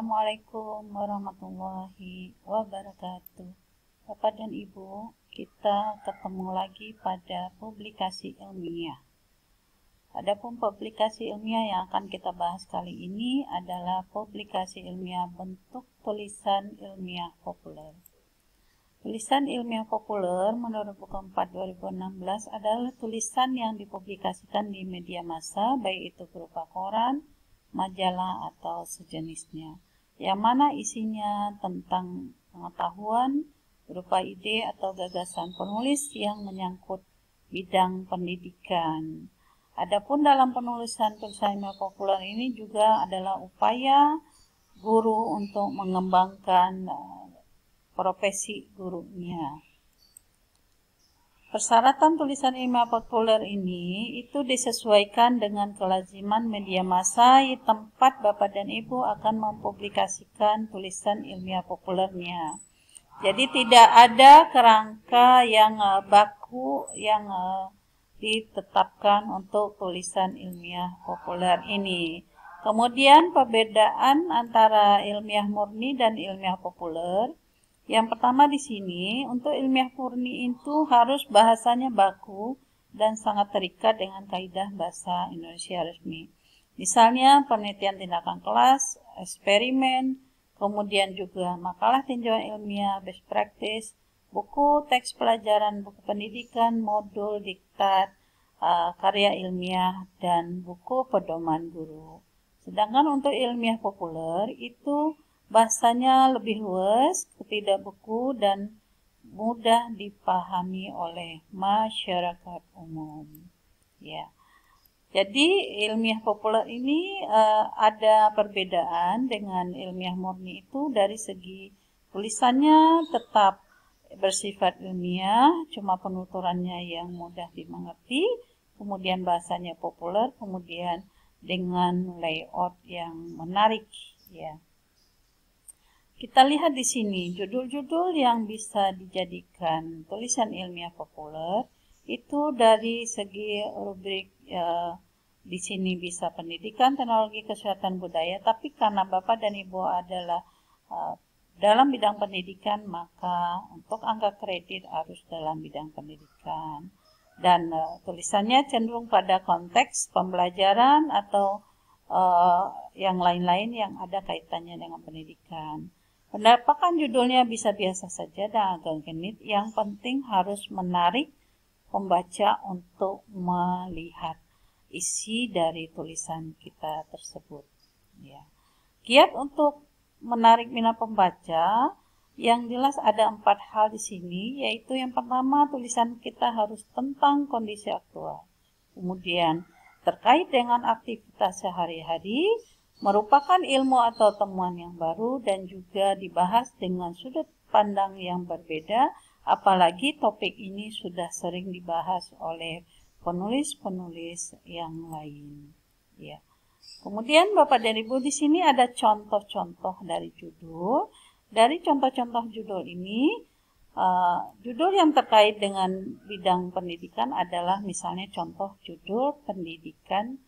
Assalamualaikum warahmatullahi wabarakatuh. Bapak dan Ibu, kita ketemu lagi pada publikasi ilmiah. Adapun publikasi ilmiah yang akan kita bahas kali ini adalah publikasi ilmiah bentuk tulisan ilmiah populer. Tulisan ilmiah populer menurut buku 4 2016 adalah tulisan yang dipublikasikan di media massa, baik itu berupa koran, majalah atau sejenisnya, yang mana isinya tentang pengetahuan berupa ide atau gagasan penulis yang menyangkut bidang pendidikan. Adapun dalam penulisan tulisan ilmiah populer ini juga adalah upaya guru untuk mengembangkan profesi gurunya. Persyaratan tulisan ilmiah populer ini itu disesuaikan dengan kelaziman media massa di tempat Bapak dan Ibu akan mempublikasikan tulisan ilmiah populernya. Jadi tidak ada kerangka yang baku yang ditetapkan untuk tulisan ilmiah populer ini. Kemudian perbedaan antara ilmiah murni dan ilmiah populer. Yang pertama di sini, untuk ilmiah murni itu harus bahasanya baku dan sangat terikat dengan kaidah bahasa Indonesia resmi. Misalnya penelitian tindakan kelas, eksperimen, kemudian juga makalah tinjauan ilmiah, best practice, buku teks pelajaran, buku pendidikan, modul, diktat, karya ilmiah, dan buku pedoman guru. Sedangkan untuk ilmiah populer itu bahasanya lebih luas, tidak beku, dan mudah dipahami oleh masyarakat umum. Ya. Jadi ilmiah populer ini ada perbedaan dengan ilmiah murni itu dari segi tulisannya tetap bersifat ilmiah, cuma penuturannya yang mudah dimengerti, kemudian bahasanya populer, kemudian dengan layout yang menarik, ya. Kita lihat di sini judul-judul yang bisa dijadikan tulisan ilmiah populer itu dari segi rubrik di sini bisa pendidikan, teknologi, kesehatan, budaya. Tapi karena Bapak dan Ibu adalah dalam bidang pendidikan, maka untuk angka kredit harus dalam bidang pendidikan. Dan tulisannya cenderung pada konteks pembelajaran atau yang lain-lain yang ada kaitannya dengan pendidikan. Penampakan judulnya bisa biasa saja dan agak genit, yang penting harus menarik pembaca untuk melihat isi dari tulisan kita tersebut. Ya. Kiat untuk menarik minat pembaca, yang jelas ada 4 hal di sini, yaitu yang pertama tulisan kita harus tentang kondisi aktual. Kemudian terkait dengan aktivitas sehari-hari, merupakan ilmu atau temuan yang baru dan juga dibahas dengan sudut pandang yang berbeda, apalagi topik ini sudah sering dibahas oleh penulis-penulis yang lain. Ya. Kemudian Bapak dan Ibu di sini ada contoh-contoh dari judul. Dari contoh-contoh judul ini, judul yang terkait dengan bidang pendidikan adalah misalnya contoh judul pendidikan,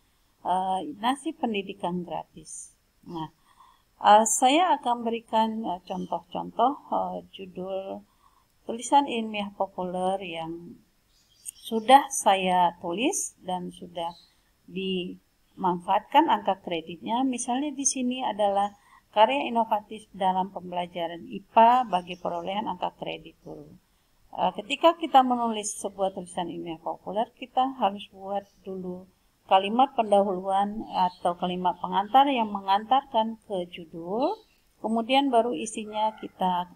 nasib pendidikan gratis. Nah, saya akan berikan contoh-contoh judul tulisan ilmiah populer yang sudah saya tulis dan sudah dimanfaatkan angka kreditnya. Misalnya di sini adalah karya inovatif dalam pembelajaran IPA bagi perolehan angka kredit guru. Ketika kita menulis sebuah tulisan ilmiah populer, kita harus buat dulu kalimat pendahuluan atau kalimat pengantar yang mengantarkan ke judul, kemudian baru isinya kita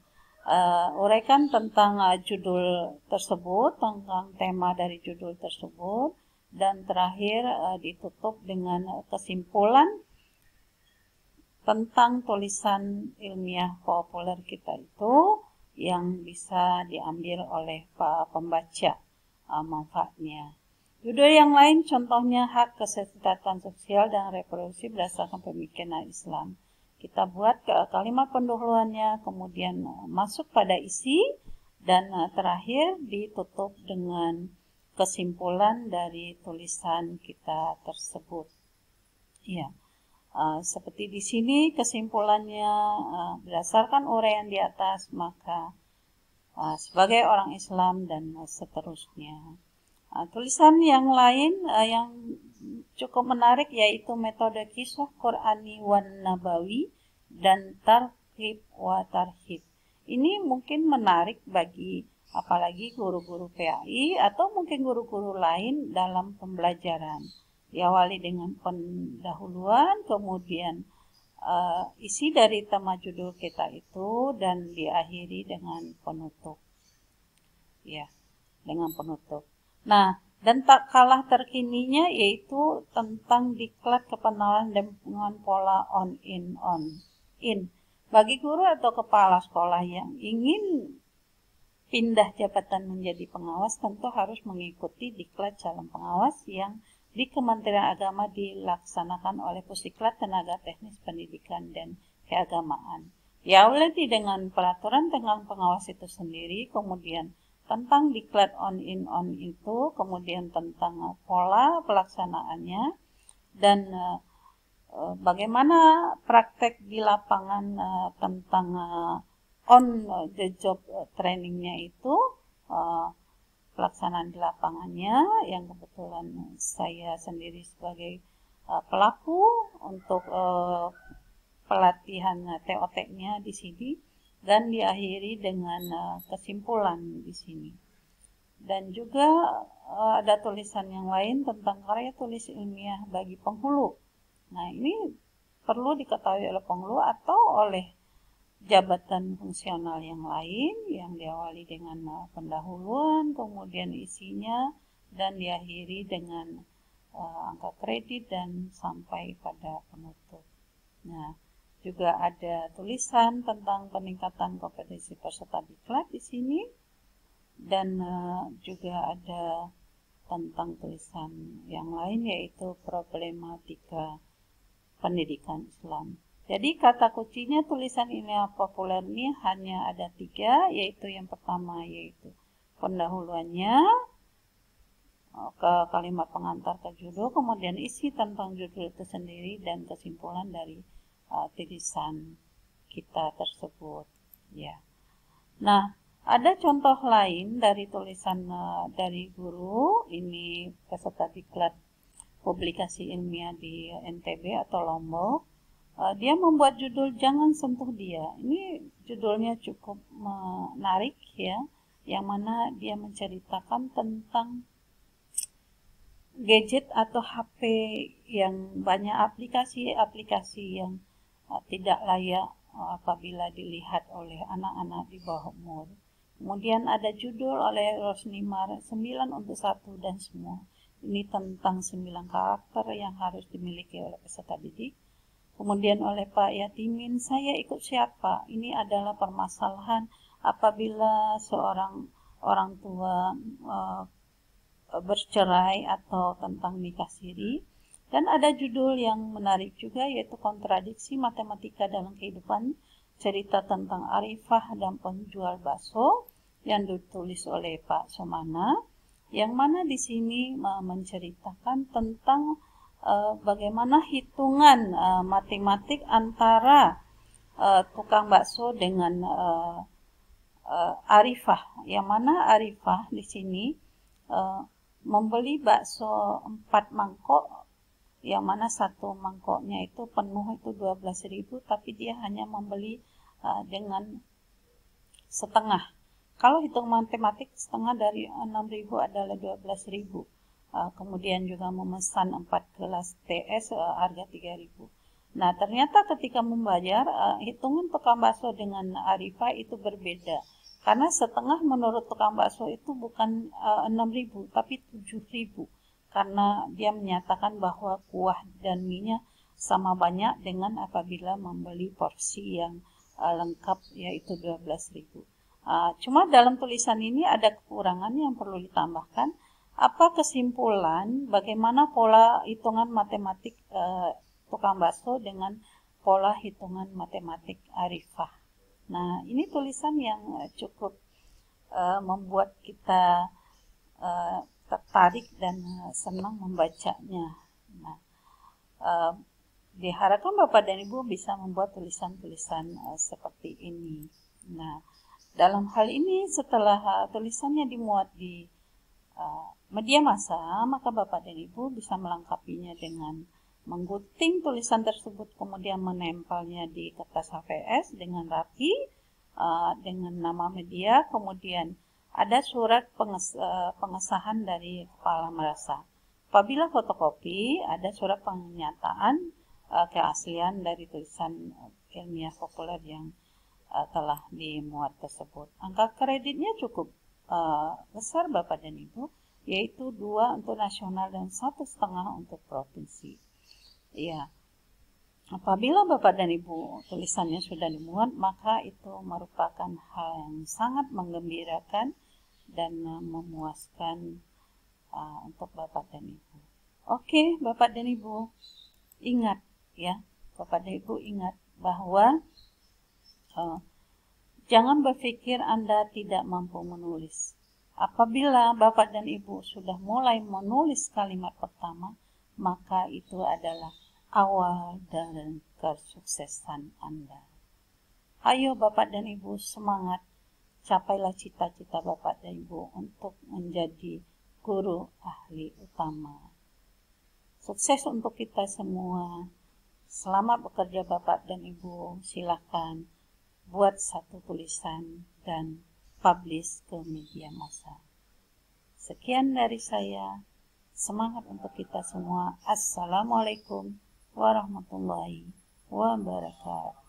uraikan tentang judul tersebut, tentang tema dari judul tersebut, dan terakhir ditutup dengan kesimpulan tentang tulisan ilmiah populer kita itu yang bisa diambil oleh pembaca manfaatnya. Judul yang lain contohnya hak kesehatan sosial dan reproduksi berdasarkan pemikiran Islam. Kita buat kalimat pendahuluannya, kemudian masuk pada isi, dan terakhir ditutup dengan kesimpulan dari tulisan kita tersebut. Ya. Seperti di sini kesimpulannya berdasarkan uraian di atas, maka sebagai orang Islam dan seterusnya. Tulisan yang lain yang cukup menarik yaitu metode kisah Qur'ani wan Nabawi dan tarhib wa tarhib. Ini mungkin menarik bagi apalagi guru-guru PAI atau mungkin guru-guru lain dalam pembelajaran. Diawali dengan pendahuluan, kemudian isi dari tema judul kita itu dan diakhiri dengan penutup. Ya, dengan penutup. Nah, dan tak kalah terkininya yaitu tentang diklat kepenalan dengan pola on in. Bagi guru atau kepala sekolah yang ingin pindah jabatan menjadi pengawas tentu harus mengikuti diklat calon pengawas yang di Kementerian Agama dilaksanakan oleh Pusiklat Tenaga Teknis Pendidikan dan Keagamaan. Diawali dengan peraturan tentang pengawas itu sendiri, kemudian tentang diklat on itu, kemudian tentang pola pelaksanaannya, dan bagaimana praktek di lapangan tentang on the job trainingnya itu, pelaksanaan di lapangannya yang kebetulan saya sendiri sebagai pelaku untuk pelatihan TOT-nya di sini, dan diakhiri dengan kesimpulan di sini. Dan juga ada tulisan yang lain tentang karya tulis ilmiah bagi penghulu. Nah, ini perlu diketahui oleh penghulu atau oleh jabatan fungsional yang lain yang diawali dengan pendahuluan, kemudian isinya, dan diakhiri dengan angka kredit dan sampai pada penutup. Nah, juga ada tulisan tentang peningkatan kompetensi peserta diklat di sini, dan juga ada tentang tulisan yang lain yaitu problematika pendidikan Islam. Jadi kata kuncinya tulisan ilmiah populer ini hanya ada 3, yaitu yang pertama yaitu pendahuluannya ke kalimat pengantar ke judul, kemudian isi tentang judul itu sendiri dan kesimpulan dari tulisan kita tersebut. Ya. Nah, ada contoh lain dari tulisan dari guru ini peserta diklat publikasi ilmiah di NTB atau Lombok. Dia membuat judul Jangan Sentuh Dia. Ini judulnya cukup menarik ya, yang mana dia menceritakan tentang gadget atau HP yang banyak aplikasi-aplikasi yang tidak layak apabila dilihat oleh anak-anak di bawah umur. Kemudian ada judul oleh Rosnimar 9 untuk 1 dan semua. Ini tentang 9 karakter yang harus dimiliki oleh peserta didik. Kemudian oleh Pak Yatimin, Saya Ikut Siapa? Ini adalah permasalahan apabila seorang orang tua bercerai atau tentang nikah siri. Dan ada judul yang menarik juga yaitu Kontradiksi Matematika dalam Kehidupan, cerita tentang Arifah dan penjual bakso yang ditulis oleh Pak Somana, yang mana di sini menceritakan tentang bagaimana hitungan matematik antara tukang bakso dengan Arifah, yang mana Arifah di sini membeli bakso 4 mangkok, yang mana satu mangkoknya itu penuh itu 12.000, tapi dia hanya membeli dengan setengah. Kalau hitung matematik, setengah dari 6.000 adalah 12.000. Kemudian juga memesan 4 gelas TS harga 3.000. Nah, ternyata ketika membayar, hitungan tukang bakso dengan Arifah itu berbeda. Karena setengah menurut tukang bakso itu bukan 6.000, tapi 7.000. Karena dia menyatakan bahwa kuah dan mie-nya sama banyak dengan apabila membeli porsi yang lengkap, yaitu 12.000. Cuma dalam tulisan ini ada kekurangan yang perlu ditambahkan. Apa kesimpulan bagaimana pola hitungan matematik tukang bakso dengan pola hitungan matematik Arifah. Nah, ini tulisan yang cukup membuat kita tertarik dan senang membacanya. Nah, diharapkan Bapak dan Ibu bisa membuat tulisan-tulisan seperti ini. Nah, dalam hal ini setelah tulisannya dimuat di media massa, maka Bapak dan Ibu bisa melengkapinya dengan menggunting tulisan tersebut, kemudian menempelnya di kertas HVS dengan rapi, dengan nama media, kemudian ada surat pengesahan dari kepala madrasah. Apabila fotokopi, ada surat pernyataan keaslian dari tulisan ilmiah populer yang telah dimuat tersebut. Angka kreditnya cukup besar Bapak dan Ibu, yaitu 2 untuk nasional dan 1,5 untuk provinsi. Ya, apabila Bapak dan Ibu tulisannya sudah dimuat, maka itu merupakan hal yang sangat menggembirakan dan memuaskan untuk Bapak dan Ibu. Oke, Bapak dan Ibu, ingat ya, Bapak dan Ibu ingat bahwa jangan berpikir Anda tidak mampu menulis. Apabila Bapak dan Ibu sudah mulai menulis kalimat pertama, maka itu adalah awal dari kesuksesan Anda. Ayo Bapak dan Ibu, semangat. Capailah cita-cita Bapak dan Ibu untuk menjadi guru ahli utama. Sukses untuk kita semua. Selamat bekerja Bapak dan Ibu. Silakan buat satu tulisan dan publish ke media massa. Sekian dari saya. Semangat untuk kita semua. Assalamualaikum warahmatullahi wabarakatuh.